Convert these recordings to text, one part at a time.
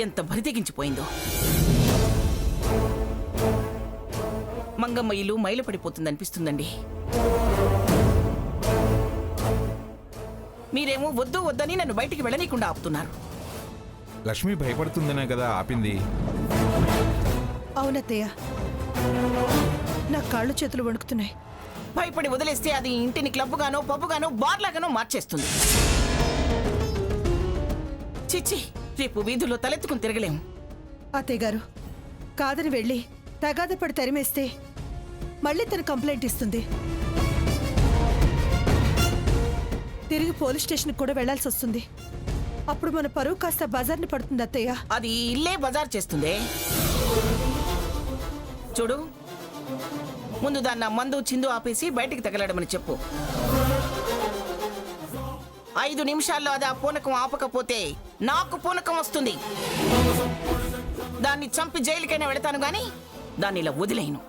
ఎంత బరితెగించిపోయిందో. మంగమ్మ ఇల్లు మైలపడిపోతుందనిపిస్తుందండి. మీరేమో వద్దు వద్దని నన్ను బయటికి వెళ్ళనీయకుండా ఆపుతున్నారు. లక్ష్మి భయపడుతుందనే కదా ఆపింది. అవునత్తయ్య, నా కాళ్ళు చేతులు వణుకుతున్నాయి. భయపడి వదిలేస్తే అది ఇంటిని క్లబ్గానో పబ్బుగానో బార్లాగానో మార్చేస్తుంది. చిచ్చి, రేపు వీధుల్లో తలెత్తుకుని తిరగలేము. అత్తయ్య గారు, కాదని వెళ్ళి తగాద పడి తరిమేస్తే మళ్ళీ తను కంప్లైంట్ ఇస్తుంది. తిరిగి పోలీస్ స్టేషన్కి కూడా వెళ్లాల్సి వస్తుంది. అప్పుడు మన పరువు కాస్త బజార్ని పడుతుంది అత్తయ్య. అది ఇల్లే బజార్ చేస్తుందే. చూడు, ముందు దాన్న మందు చిందు ఆపేసి బయటికి తగలడమని చెప్పు. 5 నిమిషాల్లో అది ఆ పూనకం ఆపకపోతే నాకు పూనకం వస్తుంది. దాన్ని చంపి జైలుకైనా వెళతాను గాని దాన్ని ఇలా వదిలేయను.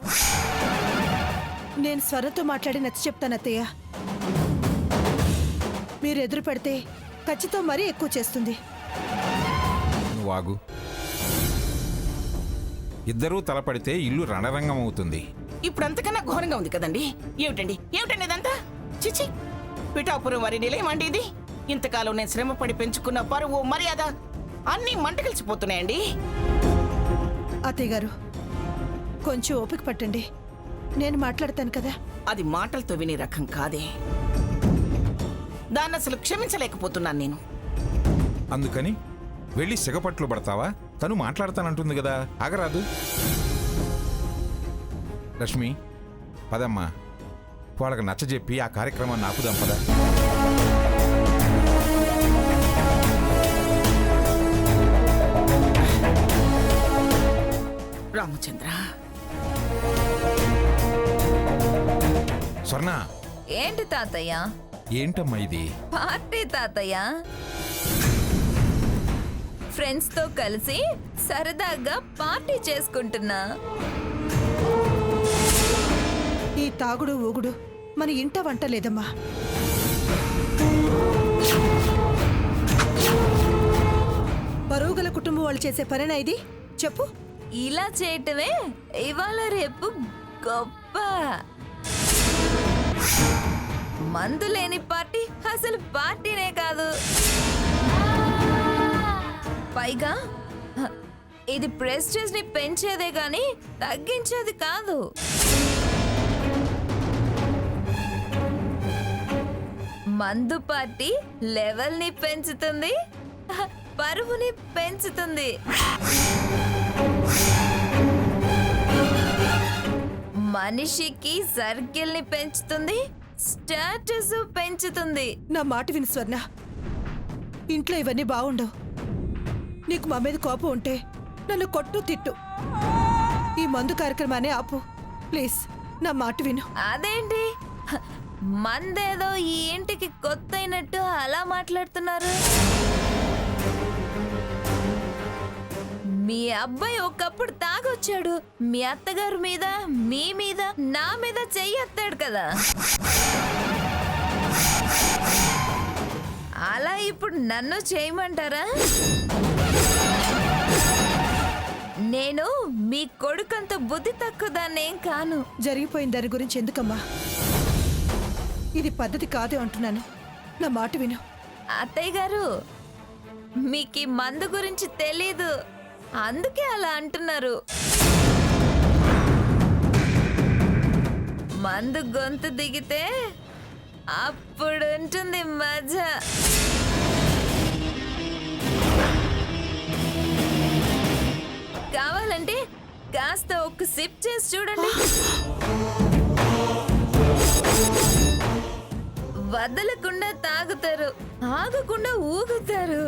నేను స్వరతో మాట్లాడి నచ్చ చెప్తాను అత్తయ్య. మీరు ఎదురు పెడితే ఖచ్చితం మరీ ఎక్కువ చేస్తుంది. నువ్వు ఆగు. ఇద్దరూ తలపడితే ఇల్లు రణరంగం అవుతుంది. ఇప్పుడు అంతకన్నా ఘోరంగా ఉంది కదండి. ఏమిటండి ఇదంతా? చిచి, పిఠాపురం వారి నిలయం అండి ఇది. ఇంతకాలం నేను శ్రమపడి పెంచుకున్న పరువు మర్యాద అన్నీ మంట కలిసిపోతున్నాయండి. అత్తయ్య గారు, కొంచెం ఓపిక పట్టండి, నేను మాట్లాడతాను కదా. అది మాటలతో వినే రకం కాదే. దాన్ని అసలు క్షమించలేకపోతున్నాను నేను. అందుకని వెళ్ళి సిగపట్లు పడతావా? తను మాట్లాడతానంటుంది కదా, ఆగరాదు. లక్ష్మి, పదమ్మా, వాళ్ళకి నచ్చజెప్పి ఆ కార్యక్రమాన్ని ఆపుదాం పద. రామచంద్ర, స్వర్ణ. ఏంటి తాతయ్య? ఏంటమ్మా ఇది? పార్టీ తాతయ్య. ఫ్రెండ్స్ తో కలిసి సరదాగా పార్టీ చేసుకుంటున్నా. ఈ తాగుడు ఊగుడు మన ఇంట వంట లేదమ్మా. బరువుగల కుటుంబం వాళ్ళు చేసే పనేనా ఇది? చెప్పు. ఇలా చేయటమే ఇవాళ రేపు గొప్ప. మందు లేని పార్టీ అసలు పార్టీనే కాదు. పైగా ఇది ప్రెస్టేజ్ ని పెంచేదే గాని తగ్గించేది కాదు. మందు పార్టీ లెవెల్ ని పెంచుతుంది, పరువుని పెంచుతుంది. మనిషికి సర్కిల్ ని పెంచుతుంది, స్టేటస్ పెంచుతుంది. నా మాట విను స్వర్ణ, ఇంట్లో ఇవన్నీ బాగుండవు. నీకు మా మీద కోపం ఉంటే నన్ను కొట్టు తిట్టు, ఈ మందు కార్యక్రమాన్ని ఆపు ప్లీజ్. నా మాట విను. అదేంటి మందేదో ఈ ఇంటికి కొత్త అయినట్టు అలా మాట్లాడుతున్నారు? మీ అబ్బాయి ఒకప్పుడు తాగొచ్చాడు, మీ అత్తగారి మీద, మీ మీద, నా మీద చెయ్యెత్తాడు కదా. అలా ఇప్పుడు నన్ను చేయమంటారా? నేను మీ కొడుకంత బుద్ధి తక్కువ దాన్నేం కాను. జరిగిపోయిన దాని గురించి ఎందుకమ్మా? ఇది పద్ధతి కాదు అంటున్నాను, నా మాట విను. అత్తయ్య గారు, మీకు ఈ మందు గురించి తెలీదు, అందుకే అలా అంటున్నారు. మందు గొంతు దిగితే అప్పుడు ఉంటుంది మజా. కావాలంటే కాస్త ఒక సిప్ చేసి చూడండి. వదలకుండా తాగుతారు, ఆగకుండా ఊగుతారు,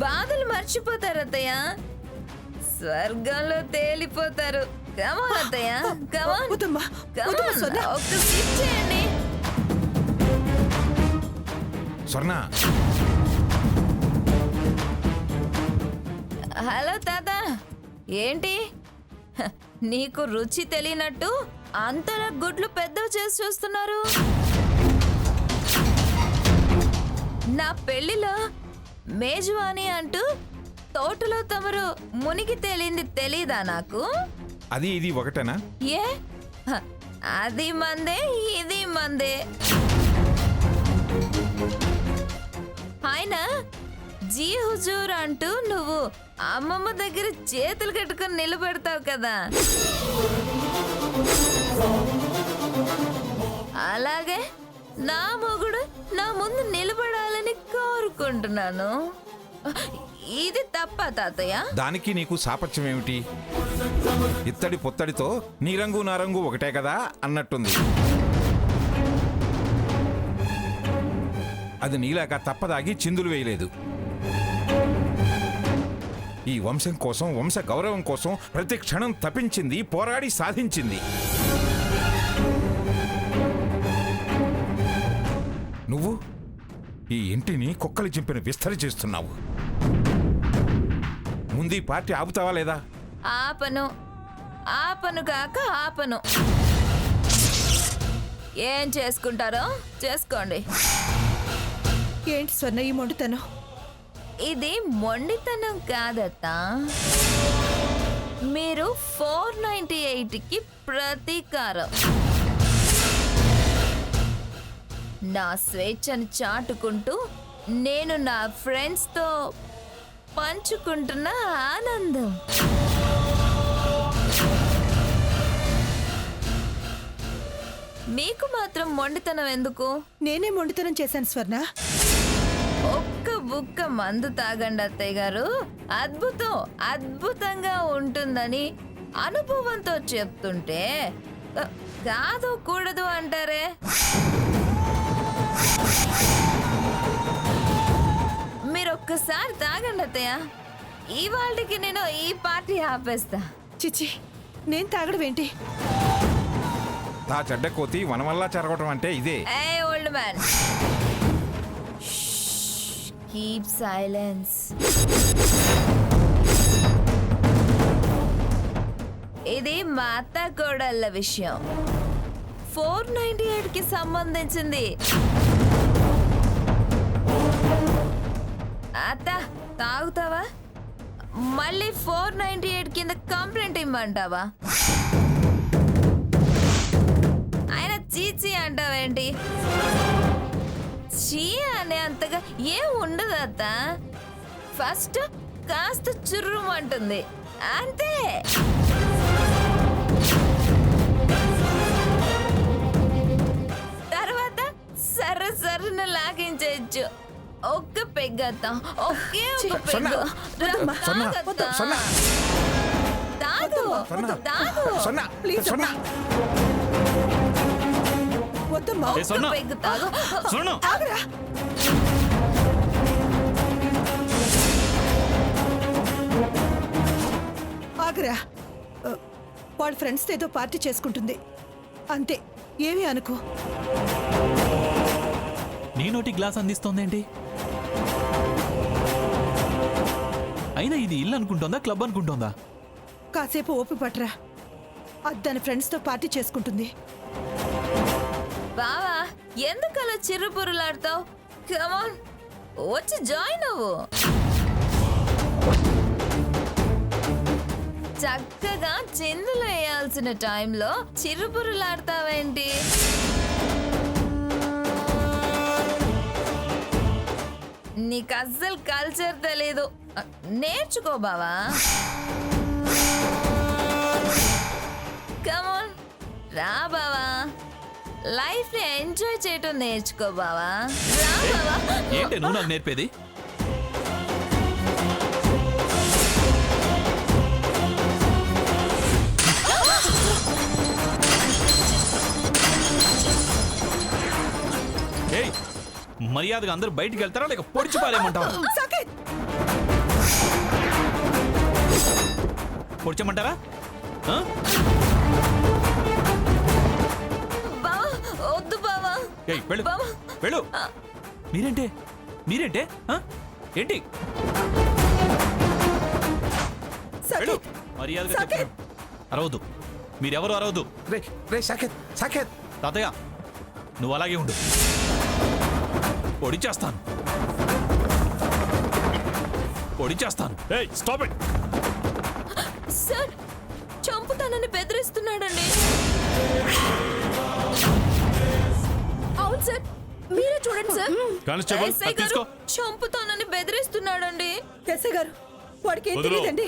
బాధలు మర్చిపోతారు అత్తయ్య, స్వర్గంలో తేలిపోతారు. కమాన్ అత్తయ్య, కమాన్, వద్దమ్మా, వద్దమ్మా కమాన్, స్వర్ణ. ఒక్క సిప్ చేయండి. స్వర్ణ, హలో తాత, ఏంటి నీకు రుచి తెలియనట్టు అంతలా గుడ్లు పెద్దవి చేసి చూస్తున్నారు? నా పెళ్లిలో మేజువాని అంటూ తోటలో తమరు మునిగి తేలింది తెలీదా నాకు? అది ఇది ఒకటేనా? ఏ హ, అది మందే ఇది మందే. ఆయన జీ హుజూర్ అంటూ నువ్వు అమ్మమ్మ దగ్గర చేతులు కట్టుకొని నిలబెడతావు కదా, అలాగే నా మొగుడు నా ముందు నిలబడాలని కోరుకుంటున్నాను. ఇది తప్ప తాతయ్య? దానికి నీకు సాపత్యం ఏమిటి? ఇత్తడి పొత్తడితో నీ రంగు నా రంగు ఒకటే కదా అన్నట్టుంది. అది నీలాగా తప్పదాగి చిందులు వేయలేదు. ఈ వంశం కోసం, వంశ గౌరవం కోసం ప్రతి క్షణం తపించింది, పోరాడి సాధించింది. నువ్వు ఈ ఇంటిని కుక్కలు చింపిన విస్తరి చేస్తున్నావు. ముందు ఈ పార్టీ ఆపుతావా లేదా? ఆపను, ఆపను కాక ఆపను. ఏం చేసుకుంటారో చేసుకోండి. ఏంటి స్వర్ణ ఈ మొండితనం? ఇది మొండితనం కాదత్తా, మీరు 498కి ప్రతీకారం. నా స్వేచ్ఛను చాటుకుంటూ నేను నా ఫ్రెండ్స్తో పంచుకుంటున్న ఆనందం. మీకు మాత్రం మొండితనం ఎందుకు? నేనే మొండితనం చేశాను స్వర్ణ. ఒక్క బుక్క మందు తాగండి అత్తయ్య గారు, అద్భుతం అద్భుతంగా ఉంటుందని అనుభవంతో చెప్తుంటే కాదు కూడదు అంటారే. మీరు ఒక్కసారి తాగండి అత్తయ్య, ఇవాళకి నేను ఈ పార్టీ ఆపేస్తా. చిచి, నేను తాగడం ఏంటి? తా చెడ్డ కోతి వనవల్లా చెరగటం అంటే ఇదే. ఏ ఓల్డ్ మ్యాన్, కీప్ సైలెన్స్. ఇది మా అత్త కోడళ్ళ విషయం, 498కి సంబంధించింది. అత్త తాగుతావా? మళ్ళీ 498 కింద కంప్లైంట్ ఇమ్మంటావా? ఆయన చీచీ అంటావేంటి? చీ అనే అంతగా ఏం ఉండదు అత్త, ఫస్ట్ కాస్త చుర్రుమంటుంది అంతే. తర్వాత సర్ర సర్రను లాగించచ్చు. ఒక్క పెగ్గత్త, ఒకే ఒక పెగ్గు. తాగు తాగు, ప్లీజ్ వద్దమ్మా. ఒక్క పెగ్గు తాగు. ఆగరా. ఆగరా. వాళ్ళ ఫ్రెండ్స్తో ఏదో పార్టీ చేసుకుంటుంది అంతే, ఏమీ అనుకో. నీ నోటి గ్లాస్ అందిస్తోందేంటి? అయినా ఇది ఇల్లు అనుకుంటోందా, క్లబ్ అనుకుంటోందా? కాసేపు ఓపి పట్టరా, అది దాని ఫ్రెండ్స్తో పార్టీ చేసుకుంటుంది. బావా ఎందుకు అలా చిరుపురులాడతావు? కమాన్ వచ్చి జాయిన్ అవ్వు. చక్కగా చిందులు వేయాల్సిన టైంలో చిరుపురులాడతావేంటి? నీకు అస్సలు కల్చర్ తెలీదు, నేర్చుకో బావా. కమాన్ రా బావా, లైఫ్ ని ఎంజాయ్ చేయటం నేర్చుకో బావా. రా బావా. ఏంటి నువ్వు నాకు నేర్పేది? ఏయ్, మర్యాదగా అందరూ బయటికి వెళ్తారా లేక పొడిచి పారేయమంటావా? పొడిచమంటారా? వద్దు బావా. ఏయ్ వెళ్ళు, వెళ్ళు. మీరేంటే మీరేంటే ఏంటి? వెళ్ళు, మర్యాదగా చెప్తాను. అరవద్దు, మీరెవరు అరవద్దు. రే సాకేత్, సాకేత్. తాతయ్య నువ్వు అలాగే ఉండు, పొడి చేస్తాను. పొడి చేస్తాను. ఏయ్ స్టాప్ ఇట్. సార్ చంపుతానని బెదిరిస్తున్నాడండి. అవును సార్, మీరే చూడండి సార్. కానిస్టేబుల్ ఎస్ఐ గారు తీసుకో. చంపుతానని బెదిరిస్తున్నాడండి. ఎస్ఐ గారు వాడికి ఏం వదలు. తెలియదండి.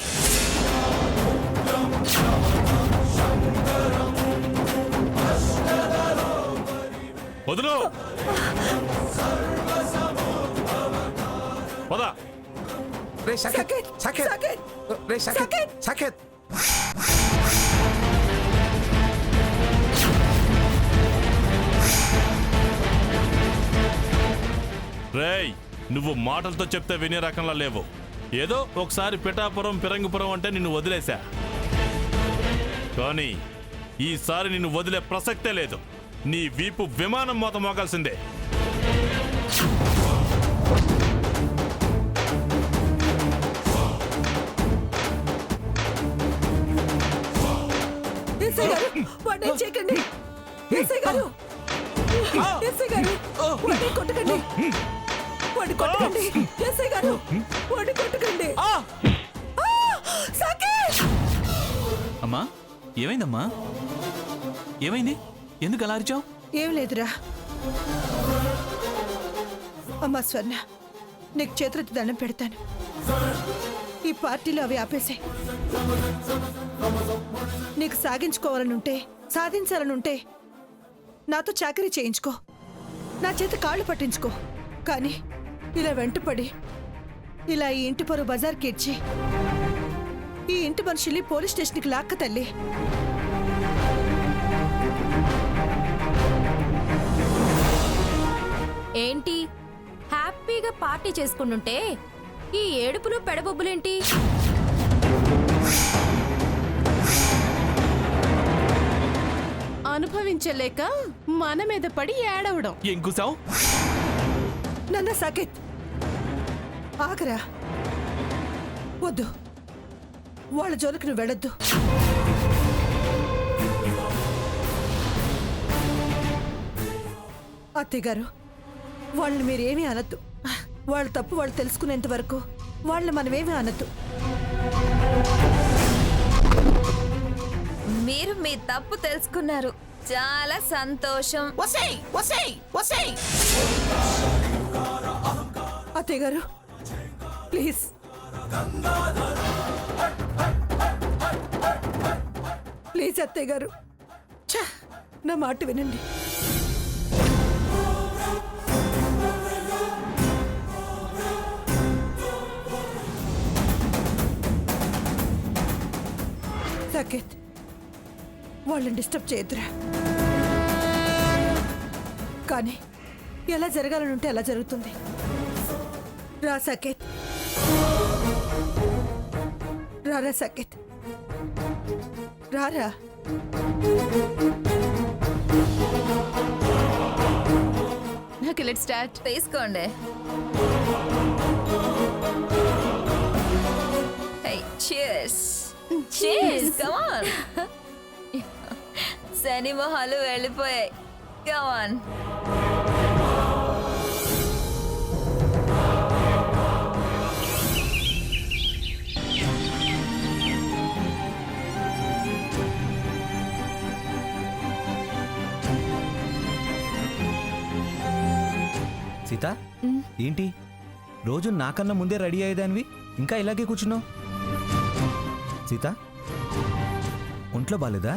వదులు. పద. రే సాకేత్ సాకేత్, సాకేత్ రే సాకేత్ సాకేత్ రేయ్ నువ్వు మాటలతో చెప్తే వినే రకంలా లేవు. ఏదో ఒకసారి పిఠాపురం పిరంగిపురం అంటే నిన్ను వదిలేశా, కానీ ఈసారి నిన్ను వదిలే ప్రసక్తే లేదు. నీ వీపు విమానం మోత మోగాల్సిందే. ఎస్ఐ గారు వాడిని ఏం చేయకండి. ఎస్ఐ గారు, ఎస్ఐ గారు వాడిని కొట్టకండి. వాడిని కొట్టకండి. ఎస్ఐ గారు వాడిని కొట్టకండి. సాకేత్! అమ్మా ఏమైందమ్మా? ఏమైంది? ఎందుకు అలా అరిచావు? ఏం లేదురా. అమ్మా స్వర్ణ, నీకు చేతులెత్తి దండం పెడతాను. ఈ పార్టీలో అవి ఆపేసే. నీకు సాగించుకోవాలనుంటే, సాధించాలనుంటే నాతో చాకరీ చేయించుకో, నా చేత కాళ్ళు పట్టించుకో. కానీ ఇలా వెంటపడి ఇలా ఈ ఇంటి పరువు బజార్కి ఇచ్చి ఈ ఇంటి మనుషుల్ని పోలీస్ స్టేషన్కి లాక్క తల్లి. ఏంటి హ్యాపీగా పార్టీ చేసుకుంటుంటే ఈ ఏడుపులు పెడబొబ్బులేంటి? అనుభవించలేక మన మీద పడి ఏడవడం. ఏం కూసావు? నన్న సాకేత్ ఆగరా. వద్దు, వాళ్ళ జోలికి నువ్వు వెళ్ళొద్దు. అత్తయ్య గారు, వాళ్ళని మీరేమీ అనొద్దు. వాళ్ళ తప్పు వాళ్ళు తెలుసుకునేంత వరకు వాళ్ళని మనమేమీ అనొద్దు. మీరు మీ తప్పు తెలుసుకున్నారు, చాలా సంతోషం. వసేయ్ వసేయ్ వసేయ్. అత్తయ్య గారు ప్లీజ్. ప్లీజ్ అత్తయ్య గారు, ఛ, నా మాట వినండి. సాకేత్, వాళ్ళని డిస్టర్బ్ చేయొద్దురా. కానీ ఎలా జరగాలనుంటే అలా జరుగుతుంది. రా సాకేత్, రారా సాకేత్, రారా. Okay let's start. తీసుకోండి. Hey, cheers. Cheers, come on. శని మొహాలు వెళ్ళిపోయాయి. Come on. సీత, ఏంటి రోజు నాకన్నా ముందే రెడీ అయ్యేదానివి ఇంకా ఇలాగే కూర్చున్నావు? సీత, ఒంట్లో బాలేదా?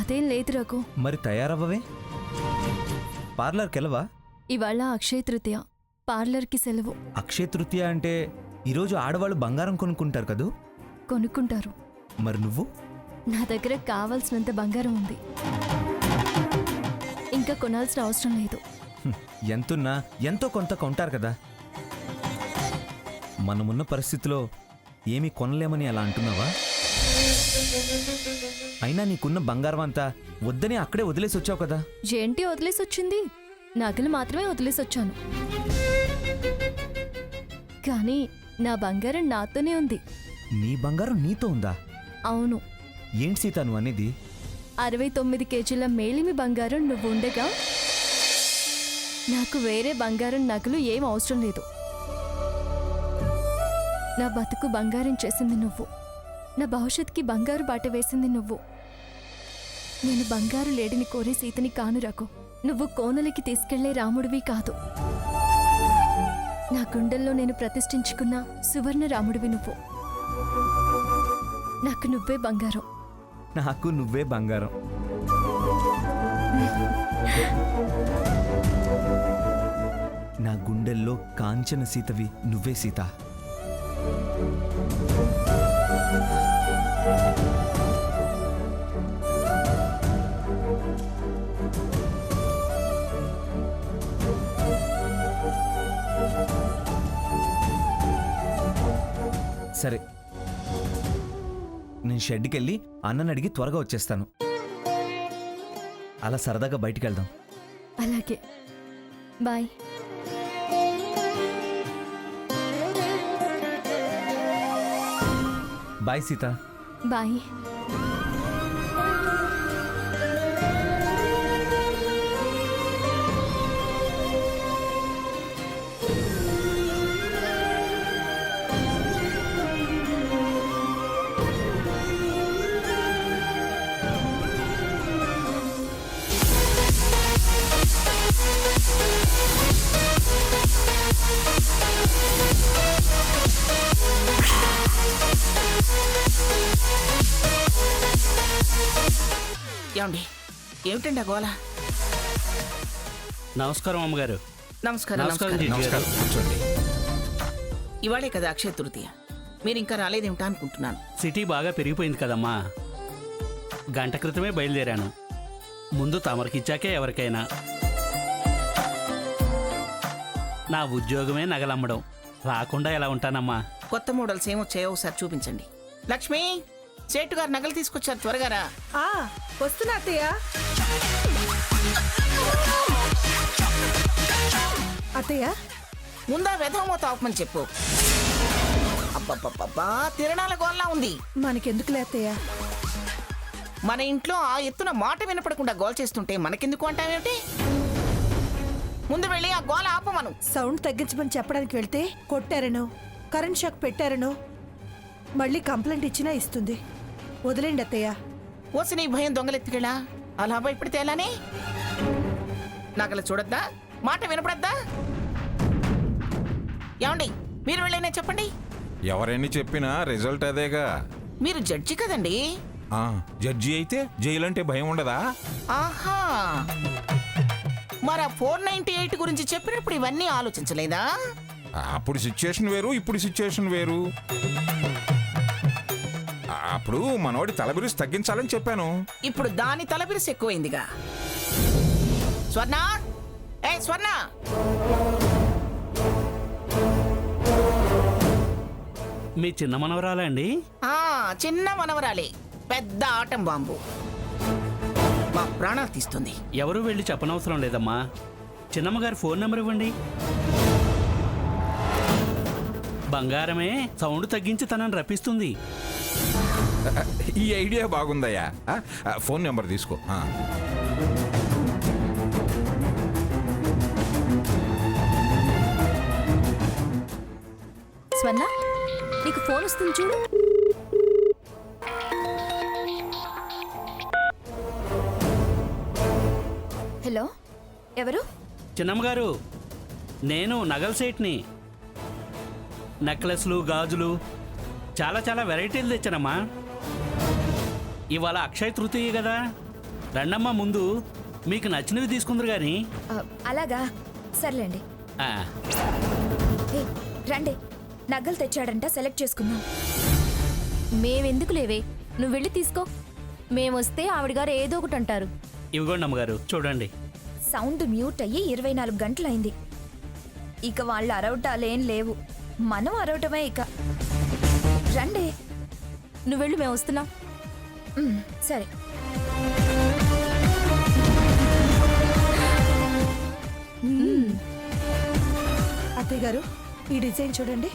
అదేం లేదు రఘు. మరి తయారవ్వవే. పార్లర్కి వెళ్ళవా? ఇవాళ అక్షయ తృతీయ, పార్లర్కి సెలవు. అక్షయ తృతీయ అంటే ఈరోజు ఆడవాళ్ళు బంగారం కొనుక్కుంటారు కదూ? కొనుక్కుంటారు. మరి నువ్వు? నా దగ్గర కావాల్సినంత బంగారం ఉంది, ఇంకా కొనాల్సిన అవసరం లేదు. ఎంతున్నా ఎంతో కొంత కొంటారు కదా. మనమున్న పరిస్థితిలో ఏమీ కొనలేమని అలా అంటున్నావా? అయినా నీకున్న బంగారం అంతా వద్దని అక్కడే వదిలేసి వచ్చావు కదా. ఏంటి వదిలేసి వచ్చింది? నగలు మాత్రమే వదిలేసి వచ్చాను, కానీ నా బంగారం నాతోనే ఉంది. నీ బంగారం నీతో ఉందా? అవును. ఏంటి సీత నువ్వు అనేది? 69 కేజీల మేలిమి బంగారం నువ్వు ఉండగా నాకు వేరే బంగారం నగలు ఏం అవసరం లేదు. నా బతుకు బంగారం చేసింది నువ్వు, నా భవిష్యత్తుకి బంగారు బాట వేసింది నువ్వు. నేను బంగారు లేడిని కోరే సీతని కాను రఘు. నువ్వు కోనలకి తీసుకెళ్లే రాముడివి కాదు. నా గుండెల్లో నేను ప్రతిష్ఠించుకున్న సువర్ణ రాముడివి నువ్వు. నాకు నువ్వే బంగారం. నాకు నువ్వే బంగారం. నా గుండెల్లో కాంచన సీతవి నువ్వే సీత. సరే, నేను షెడ్కి వెళ్ళి అన్నని అడిగి త్వరగా వచ్చేస్తాను. అలా సరదాగా బయటికి వెళ్దాం. అలాగే, బాయ్. బాయ్ సీత. బాయ్. ఏమండి, ఏమిటండి ఆ గోల? నమస్కారం అమ్మగారు. నమస్కారం. నమస్కారం, నమస్కారం. నమస్కారం, కూర్చోండి. ఇవాళే కదా అక్షయ తృతీయ, మీరు ఇంకా రాలేదేమిటా అనుకుంటున్నాను. సిటీ బాగా పెరిగిపోయింది కదమ్మా. గంట క్రితమే బయలుదేరాను. ముందు తమరికిచ్చాకే ఎవరికైనా. నా ఉద్యోగమే నగలమ్మడం. రాకుండా ఎలా ఉంటానమ్మా? కొత్త మోడల్స్ ఏమొచ్చాయో ఒకసారి చూపించండి. లక్ష్మి, సేటు గారు నగలు తీసుకొచ్చారు, త్వరగా రా. వస్తున్నా అత్తయ్య. అత్తయ్య, ముందా వెధమోత ఆపమని చెప్పు. అబ్బబ్బబ్బబ్బా, తిరణాల గోల్లా ఉంది. మనకెందుకులే అత్తయ్య. మన ఇంట్లో ఆ ఎత్తున మాట వినపడకుండా గోల్ చేస్తుంటే మనకెందుకు అంటావేమిటి? ముందు వెళ్ళి ఆ గోల ఆపమను. సౌండ్ తగ్గించమని చెప్పడానికి వెళ్తే కొట్టారనో కరెంట్ షాక్ పెట్టారనో మళ్ళీ కంప్లైంట్ ఇచ్చినా ఇస్తుంది. వదిలేండి అత్తయ్య. ఓసి నీ భయం దొంగలెత్తుకెళ్ళా, అలా భయపడితే ఎలానే? నాకలా చూడొద్దా? మాట వినపడద్దా? ఏమండి, మీరు వెళ్ళైనా చెప్పండి. ఎవరైనా చెప్పినా రిజల్ట్ అదేగా. మీరు జడ్జి కదండి. జడ్జి అయితే జైలు అంటే భయం ఉండదా? ఆహా, మరి 498 గురించి చెప్పినప్పుడు ఇవన్నీ ఆలోచించలేదా? అప్పుడు సిచ్యుయేషన్ వేరు, ఇప్పుడు సిచ్యుయేషన్ వేరు. అప్పుడు మనోడి తలబిరుసు తగ్గించాలని చెప్పాను. ఇప్పుడు దాని తలబిరుసు ఎక్కువైందిగా. స్వర్ణ, ఏ స్వర్ణ, మీ చిన్న మనవరాలా అండి? చిన్న మనవరాలే, పెద్ద ఆటం బాంబు, మా ప్రాణాలు తీస్తుంది. ఎవరు వెళ్ళి చెప్పనవసరం లేదమ్మా. చిన్నమ్మగారి ఫోన్ నెంబర్ ఇవ్వండి. బంగారమే సౌండ్ తగ్గించి తనని రప్పిస్తుంది. ఈ ఐడియా బాగుందయ్యా. ఫోన్ నెంబర్ తీసుకో. స్వర్ణ, నీకు ఫోన్ వస్తుంది చూడు. హలో, ఎవరు? చిన్నమ్మగారు, నేను నగల సేట్ని. నెక్లెస్లు, గాజులు, చాలా చాలా వెరైటీలు తెచ్చానమ్మా. ఇవాళ అక్షయ తృతీయ కదా, రండమ్మా ముందు మీకు నచ్చినవి తీసుకుందరు కానీ. అలాగా, సర్లేండి. రండి, నగలు తెచ్చాడంట, సెలెక్ట్ చేసుకుందాం. మేమెందుకు లేవే, నువ్వు వెళ్ళి తీసుకో. మేమొస్తే ఆవిడ గారు ఏదో ఒకటి అంటారు. ఇవ్వండి అమ్మగారు, చూడండి. సౌండ్ మ్యూట్ అయ్యి 24 గంటలైంది. ఇక వాళ్ళు అరవటాలేం లేవు, మనం అరవటమే ఇక. రండి. నువ్వు వెళ్ళు, మేము వస్తున్నాం. సరే. అత్తయ్య గారు, ఈ డిజైన్ చూడండి.